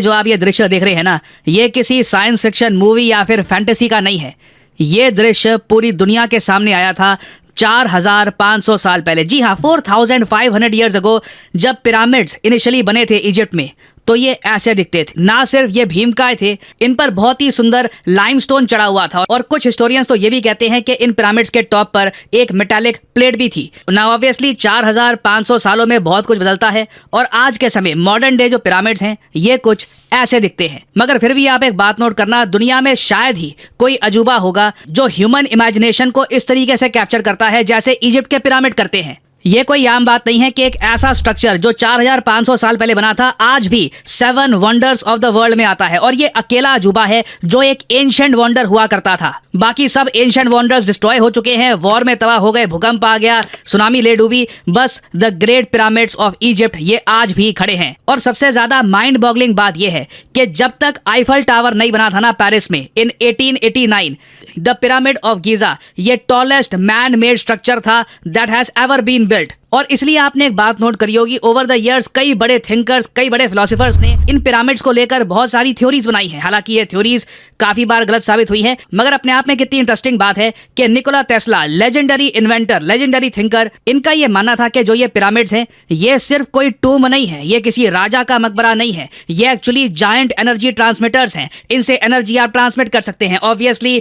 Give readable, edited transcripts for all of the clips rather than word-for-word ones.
जो आप ये दृश्य देख रहे हैं ना, ये किसी साइंस फिक्शन मूवी या फिर फैंटेसी का नहीं है। ये दृश्य पूरी दुनिया के सामने आया था 4500 साल पहले। जी हाँ, 4500 ईयर्स अगो, जब पिरामिड्स इनिशियली बने थे इजिप्ट में, तो ये ऐसे दिखते थे। ना सिर्फ ये भीमकाय थे, इन पर बहुत ही सुंदर लाइमस्टोन चढ़ा हुआ था। और कुछ हिस्टोरियंस तो ये भी कहते हैं कि इन पिरामिड्स के टॉप पर एक मेटालिक प्लेट भी थी। ना ऑब्वियसली 4500 सालों में बहुत कुछ बदलता है, और आज के समय मॉडर्न डे जो पिरामिड्स हैं ये कुछ ऐसे दिखते हैं। मगर फिर भी आप एक बात नोट करना, दुनिया में शायद ही कोई अजूबा होगा जो ह्यूमन इमेजिनेशन को इस तरीके से कैप्चर करता है जैसे इजिप्ट के पिरामिड करते हैं। ये कोई आम बात नहीं है कि एक ऐसा स्ट्रक्चर जो 4500 साल पहले बना था आज भी 7 वंडर्स ऑफ द वर्ल्ड में आता है, और ये अकेला अजूबा है जो एक एंशिएंट वंडर हुआ करता था। बाकी सब एंशिएंट वंडर्स डिस्ट्रॉय हो चुके हैं, वॉर में तबाह हो गए, भूकंप आ गया, सुनामी ले डूबी। बस the great pyramids of Egypt ये आज भी खड़े हैं। और सबसे ज्यादा माइंड बॉगलिंग बात यह है कि जब तक आईफल टावर नहीं बना था ना पेरिस में in 1889, the pyramid of Giza ये टॉलेस्ट मैन मेड स्ट्रक्चर था that has ever been built. और इसलिए आपने एक बात नोट करी होगी, ओवर द इयर्स कई बड़े थिंकर्स, कई बड़े फिलोसोफर्स ने इन पिरामिड्स को लेकर बहुत सारी थ्योरीज बनाई हैं। हालांकि ये थ्योरीज काफी बार गलत साबित हुई हैं, मगर अपने आप में कितनी इंटरेस्टिंग बात है कि Nikola Tesla, legendary inventor, legendary thinker, इनका ये मानना था कि जो ये पिरामिड्स हैं ये सिर्फ कोई टूम नहीं है, ये किसी राजा का मकबरा नहीं है, ये एक्चुअली जायंट एनर्जी ट्रांसमिटर्स हैं। इनसे एनर्जी आप ट्रांसमिट कर सकते हैं। ऑब्वियसली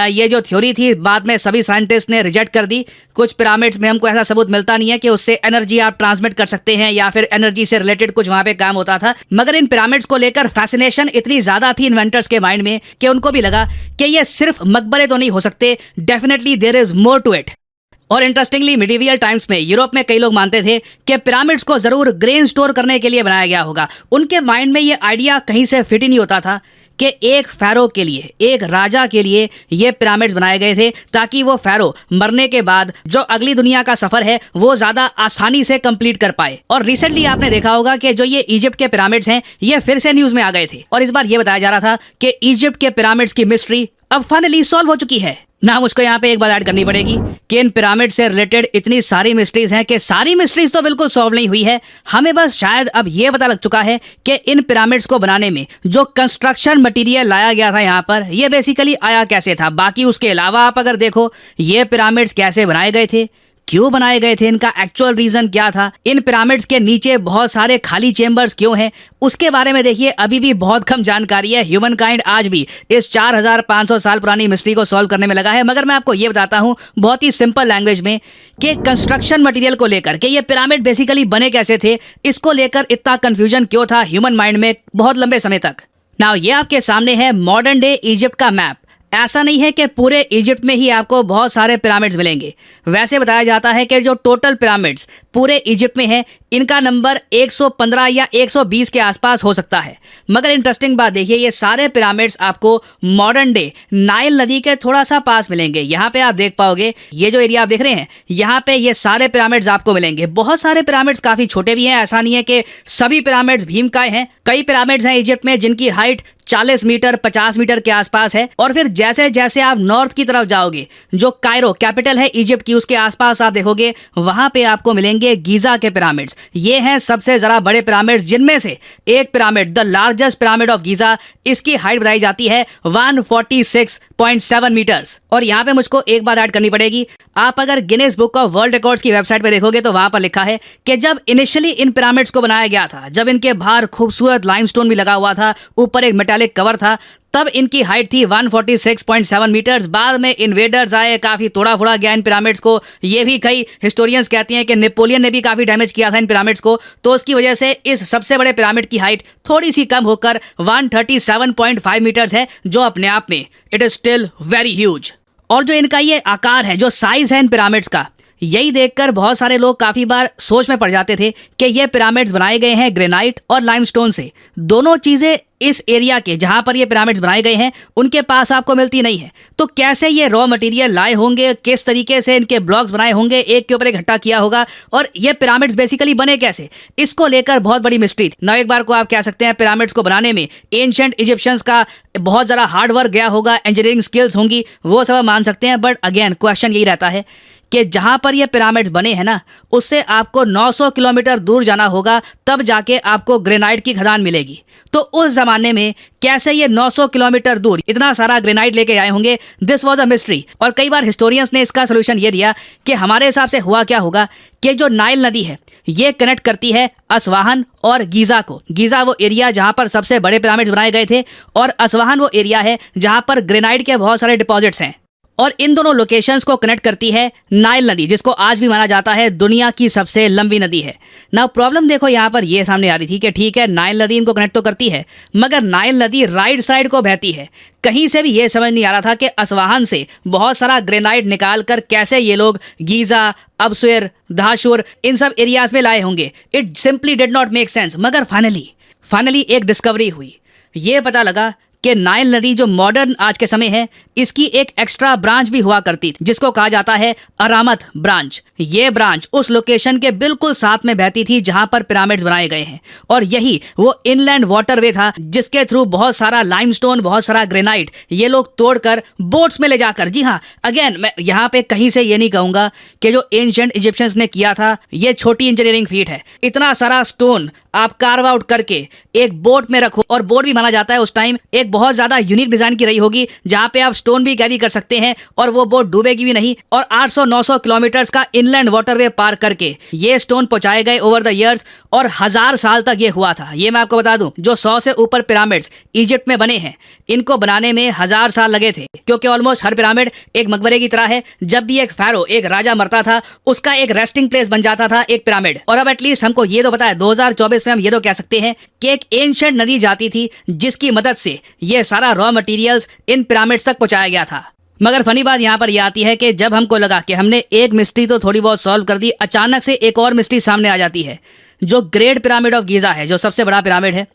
ये जो थ्योरी थी बाद में सभी साइंटिस्ट ने रिजेक्ट कर दी। कुछ पिरामिड्स में हमको ऐसा सबूत मिलता नहीं है कि उससे एनर्जी आप ट्रांसमिट कर सकते हैं या फिर एनर्जी से रिलेटेड कुछ वहां पे काम होता था। मगर इन पिरामिड्स को लेकर फैसिनेशन इतनी ज्यादा थी इन्वेंटर्स के माइंड में कि उनको भी लगा कि ये सिर्फ मकबरे तो नहीं हो सकते, definitely there is more to it. और इंटरेस्टिंगली मिडिवियल टाइम्स में यूरोप में कई लोग मानते थे कि पिरामिड्स को जरूर ग्रेन स्टोर करने के लिए बनाया गया होगा। उनके माइंड में ये आइडिया कहीं से फिट ही नहीं होता था कि एक फैरो के लिए, एक राजा के लिए ये पिरामिड्स बनाए गए थे ताकि वो फैरो मरने के बाद जो अगली दुनिया का सफर है वो ज्यादा आसानी से कंप्लीट कर पाए। और रिसेंटली आपने देखा होगा कि जो ये इजिप्ट के पिरामिड्स हैं ये फिर से न्यूज में आ गए थे, और इस बार ये बताया जा रहा था कि इजिप्ट के पिरामिड्स की मिस्ट्री अब फाइनली सॉल्व हो चुकी है। ना मुझको यहाँ पे एक बात ऐड करनी पड़ेगी कि इन पिरामिड से रिलेटेड इतनी सारी मिस्ट्रीज हैं कि सारी मिस्ट्रीज तो बिल्कुल सॉल्व नहीं हुई है। हमें बस शायद अब ये पता लग चुका है कि इन पिरामिड्स को बनाने में जो कंस्ट्रक्शन मटेरियल लाया गया था यहाँ पर, ये बेसिकली आया कैसे था। बाकी उसके अलावा आप अगर देखो ये पिरामिड्स कैसे बनाए गए थे, क्यों बनाए गए थे, इनका एक्चुअल रीजन क्या था, इन पिरामिड्स के नीचे बहुत सारे खाली चेंबर्स क्यों हैं, उसके बारे में देखिए अभी भी बहुत कम जानकारी है। ह्यूमन काइंड आज भी इस 4500 साल पुरानी मिस्ट्री को सॉल्व करने में लगा है। मगर मैं आपको ये बताता हूं बहुत ही सिंपल लैंग्वेज में कि कंस्ट्रक्शन मटेरियल को लेकर के ये पिरामिड बेसिकली बने कैसे थे, इसको लेकर इतना कंफ्यूजन क्यों था ह्यूमन माइंड में बहुत लंबे समय तक। नाउ ये आपके सामने है मॉडर्न डे इजिप्ट का मैप। ऐसा नहीं है कि पूरे इजिप्ट में ही आपको बहुत सारे पिरामिड्स मिलेंगे। वैसे बताया जाता है कि जो टोटल पिरामिड्स पूरे इजिप्ट में है इनका नंबर 115 या 120 के आसपास हो सकता है। मगर इंटरेस्टिंग बात देखिए, ये सारे पिरामिड्स आपको मॉडर्न डे नाइल नदी के थोड़ा सा पास मिलेंगे। यहाँ पे आप देख पाओगे, ये जो एरिया आप देख रहे हैं यहाँ पे ये सारे पिरामिड्स आपको मिलेंगे। बहुत सारे पिरामिड्स काफी छोटे भी हैं, ऐसा नहीं है कि सभी पिरामिड्स भीमकाय हैं। कई पिरामिड्स हैं इजिप्ट में जिनकी हाइट 40 मीटर 50 मीटर के आसपास है। और फिर जैसे जैसे आप नॉर्थ की तरफ जाओगे, जो कायरो कैपिटल है इजिप्ट की, उसके आसपास आप देखोगे वहां पे आपको मिलेंगे गीजा के पिरामिड्स। ये हैं सबसे जरा बड़े पिरामिड, जिनमें से एक pyramid the largest pyramid of Giza, इसकी हाइट बताई जाती है 146.7 मीटर्स। और यहाँ पे मुझको एक बात ऐड करनी पड़ेगी, आप अगर Guinness book of world records की वेबसाइट पे देखोगे तो वहां पर लिखा है कि जब इनिशियली इन पिरामिड्स को बनाया गया था, जब इनके बाहर खूबसूरत लाइमस्टोन भी लगा हुआ था, ऊपर एक मेटालिक कवर था, तब इनकी हाइट थी 146.7 मीटर्स। बाद में इन्वेडर्स आए, काफी तोड़ा फोड़ा गया इन पिरामिड्स को। ये भी कई हिस्टोरियंस कहती हैं कि नेपोलियन ने भी काफी डैमेज किया था इन पिरामिड्स को, तो उसकी वजह से इस सबसे बड़े पिरामिड की हाइट थोड़ी सी कम होकर 137.5 मीटर्स है, जो अपने आप में it is still very huge. और जो इनका ये आकार है, जो साइज है इन पिरामिड्स का, यही देखकर बहुत सारे लोग काफी बार सोच में पड़ जाते थे कि ये पिरामिड्स बनाए गए हैं ग्रेनाइट और लाइमस्टोन से। दोनों चीजें इस एरिया के जहां पर ये पिरामिड्स बनाए गए हैं उनके पास आपको मिलती नहीं है। तो कैसे ये रॉ मटेरियल लाए होंगे, किस तरीके से इनके ब्लॉक्स बनाए होंगे, एक के ऊपर एक इकट्ठा किया होगा, और ये पिरामिड्स बेसिकली बने कैसे, इसको लेकर बहुत बड़ी मिस्ट्री थी। ना एक बार को आप कह सकते हैं पिरामिड्स को बनाने में एंशिएंट इजिप्शियंस का बहुत ज़्यादा हार्ड वर्क गया होगा, इंजीनियरिंग स्किल्स होंगी, वो सब मान सकते हैं। बट अगेन क्वेश्चन यही रहता है कि जहां पर ये पिरामिड्स बने हैं ना, उससे आपको 900 किलोमीटर दूर जाना होगा, तब जाके आपको ग्रेनाइट की खदान मिलेगी। तो उस जमाने में कैसे ये 900 किलोमीटर दूर इतना सारा ग्रेनाइट लेके आए होंगे, दिस वाज अ मिस्ट्री। और कई बार हिस्टोरियंस ने इसका सोल्यूशन ये दिया कि हमारे हिसाब से हुआ क्या होगा कि जो नाइल नदी है ये कनेक्ट करती है असवाहन और गीजा को। गीजा वो एरिया जहां पर सबसे बड़े पिरामिड्स बनाए गए थे, और असवाहन वो एरिया है जहां पर ग्रेनाइट के बहुत सारे डिपॉजिट्स हैं। और इन दोनों लोकेशंस को कनेक्ट करती है नाइल नदी, जिसको आज भी माना जाता है दुनिया की सबसे लंबी नदी है। ना प्रॉब्लम देखो यहाँ पर ये सामने आ रही थी कि ठीक है, नाइल नदी इनको कनेक्ट तो करती है, मगर नाइल नदी राइट साइड को बहती है। कहीं से भी ये समझ नहीं आ रहा था कि असवाहन से बहुत सारा ग्रेनाइट निकाल कर कैसे ये लोग गीजा, अबसुएर, धाशुर इन सब एरियाज में लाए होंगे। It simply did not make sense. मगर फाइनली एक डिस्कवरी हुई। ये पता लगा कि नाइल नदी जो मॉडर्न आज के समय है, इसकी एक एक्स्ट्रा ब्रांच भी हुआ करती थी, जिसको कहा जाता है अरामत ब्रांच। ये ब्रांच उस लोकेशन के बिल्कुल साथ में बहती थी जहां पर पिरामिड्स बनाए गए हैं, और यही वो इनलैंड वाटरवे था जिसके थ्रू बहुत सारा लाइमस्टोन, बहुत सारा ग्रेनाइट ये लोग तोड़कर बोट्स में ले जाकर, जी हाँ, अगेन मैं यहाँ पे कहीं से ये नहीं कहूंगा कि जो एंशिएंट इजिप्शियंस ने किया था ये छोटी इंजीनियरिंग फीट है। इतना सारा स्टोन आप कार्व आउट करके एक बोट में रखो, और बोट भी माना जाता है उस टाइम एक बहुत ज्यादा यूनिक डिजाइन की रही होगी, जहां पे आप स्टोन भी कैरी कर सकते हैं और वो बोट डूबेगी भी नहीं। और 800-900 किलोमीटर का इनलैंड वाटरवे पार करके ये स्टोन पहुंचाए गए ओवर द इयर्स, और 1000 साल तक ये हुआ था। ये मैं आपको बता दूं, जो 100 से ऊपर पिरामिड्स इजिप्ट में बने हैं, इनको बनाने में 1000 साल लगे थे, क्योंकि ऑलमोस्ट हर पिरामिड एक मकबरे की तरह है। जब भी एक फैरो, एक राजा मरता था, उसका एक रेस्टिंग प्लेस बन जाता था एक पिरामिड। और अब एटलीस्ट हमको ये तो पता है 2024 में हम ये तो कह सकते हैं कि एक एंशिएंट नदी जाती थी जिसकी मदद से ये सारा रॉ मटेरियल्स इन पिरामिड्स तक पहुंचाया गया था। मगर फनी बात यहाँ पर यह आती है कि जब हमको लगा कि हमने एक मिस्ट्री तो थोड़ी बहुत सॉल्व कर दी, अचानक से एक और मिस्ट्री सामने आ जाती है। जो ग्रेट पिरामिड ऑफ गीजा है, जो सबसे बड़ा पिरामिड है,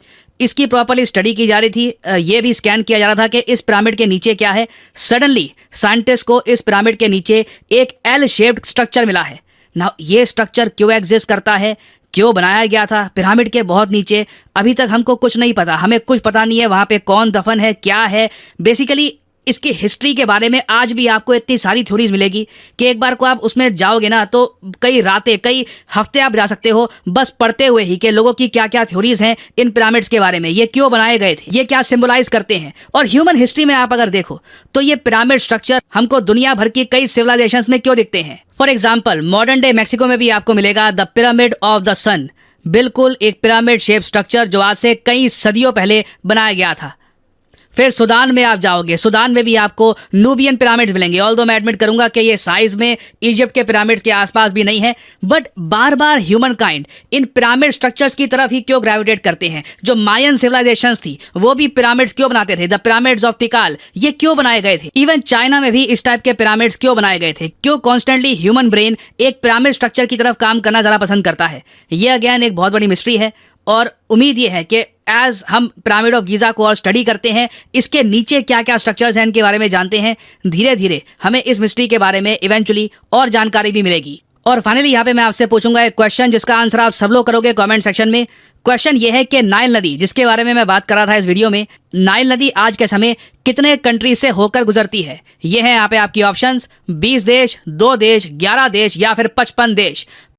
इसकी प्रॉपर्ली स्टडी की जा रही थी। ये भी स्कैन किया जा रहा था कि इस पिरामिड के नीचे क्या है। सडनली साइंटिस्ट को इस पिरामिड के नीचे एक एल शेप्ड स्ट्रक्चर मिला है। ना ये स्ट्रक्चर क्यों एग्जिस्ट करता है, क्यों बनाया गया था पिरामिड के बहुत नीचे, अभी तक हमको कुछ नहीं पता। हमें कुछ पता नहीं है वहां पे कौन दफन है, क्या है। बेसिकली इसकी हिस्ट्री के बारे में आज भी आपको इतनी सारी थ्योरीज मिलेगी कि एक बार को आप उसमें जाओगे ना तो कई रातें, कई हफ्ते आप जा सकते हो बस पढ़ते हुए ही कि लोगों की क्या क्या थ्योरीज हैं इन पिरामिड्स के बारे में, ये क्यों बनाए गए थे, ये क्या सिंबलाइज करते हैं। और ह्यूमन हिस्ट्री में आप अगर देखो तो ये पिरामिड स्ट्रक्चर हमको दुनिया भर की कई सिविलाइजेशंस में क्यों दिखते हैं। For example, modern day Mexico में भी आपको मिलेगा द पिरामिड ऑफ द सन, बिल्कुल एक पिरामिड शेप स्ट्रक्चर जो आज से कई सदियों पहले बनाया गया था। फिर सूडान में आप जाओगे, सूडान में भी आपको नूबियन पिरामिड्स मिलेंगे। ऑल्दो मैं एडमिट करूंगा कि ये साइज में इजिप्ट के पिरामिड्स के आसपास भी नहीं है, but bar bar human kind in pyramid structures की तरफ ही क्यों ग्रेविटेट करते हैं। जो मायन सिविलाइजेशंस थी वो भी पिरामिड्स क्यों बनाते थे, द पिरामिड्स ऑफ तिकाल ये क्यों बनाए गए थे। इवन चाइना में भी इस टाइप के पिरामिड्स क्यों बनाए गए थे, क्यों कॉन्स्टेंटली ह्यूमन ब्रेन एक पिरामिड स्ट्रक्चर की तरफ काम करना ज्यादा पसंद करता है। ये अगेन एक बहुत बड़ी मिस्ट्री है, और उम्मीद ये है कि एज हम पिरामिड ऑफ गीजा को और स्टडी करते हैं, इसके नीचे क्या क्या स्ट्रक्चर्स हैं इनके बारे में जानते हैं, धीरे धीरे हमें इस मिस्ट्री के बारे में इवेंचुअली और जानकारी भी मिलेगी। और फाइनली यहाँ पे मैं आपसे पूछूंगा एक क्वेश्चन जिसका आंसर आप सब लोग करोगे कमेंट सेक्शन में। क्वेश्चन ये है कि नाइल नदी, जिसके बारे में मैं बात कर रहा था इस वीडियो में, नाइल नदी आज के समय कितने कंट्री से होकर गुजरती है। ये है यहाँ पे आपकी ऑप्शंस, 20 देश, 2 देश, 11 देश या फिर 55 देश।